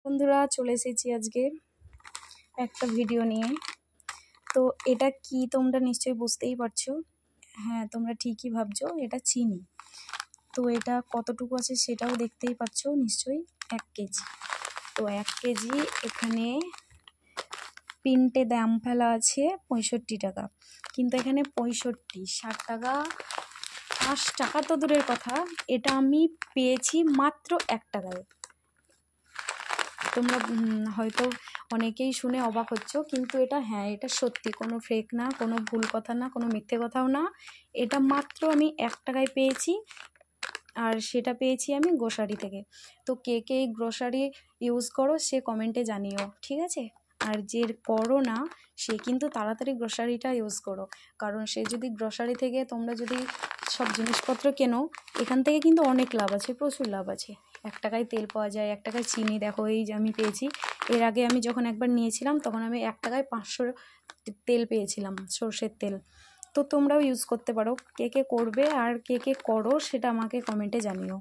বন্ধুরা চলে এসেছি আজকে একটা ভিডিও নিয়ে। তো এটা কি তোমরা নিশ্চয়ই বুঝতেই পারছো। হ্যাঁ, তোমরা ঠিকই ভাবছো, এটা চিনি। তো এটা কতটুকু আছে সেটাও দেখতেই পাচ্ছ নিশ্চয়ই, 1 কেজি। তো 1 কেজি এখানে প্রিন্টে দাম ফেলা আছে 65 টাকা, কিন্তু এখানে 65, 60 টাকা, 5 টাকা তো দূরের কথা, এটা আমি পেয়েছি মাত্র 1 টাকায়। তোমরা হয়তো অনেকেই শুনে অবাক হচ্ছ, কিন্তু এটা এটা সত্যি, কোনো ফেক না, কোনো ভুল কথা না, কোনো মিথ্যে কথাও না। এটা মাত্র আমি 1 টাকায় পেয়েছি, আর সেটা পেয়েছি আমি গ্রোসারি থেকে। তো কে কে গ্রোসারি ইউজ করো সে কমেন্টে জানিও, ঠিক আছে? আর যে করো না সে কিন্তু তাড়াতাড়ি গ্রোসারিটা ইউজ করো, কারণ সে যদি গ্রোসারি থেকে তোমরা যদি সব জিনিসপত্র কেনো, এখান থেকে কিন্তু অনেক লাভ আছে, প্রচুর লাভ আছে। 1 টাকায় তেল পাওয়া যায়, 1 টাকায় চিনি। দেখো এই যে আমি পেয়েছি, এর আগে আমি যখন একবার নিয়েছিলাম তখন আমি 1 টাকায় 500 তেল পেয়েছিলাম, সর্ষের তেল। তো তোমরাও ইউজ করতে পারো। কে কে করবে আর কে কে করো সেটা আমাকে কমেন্টে জানিও।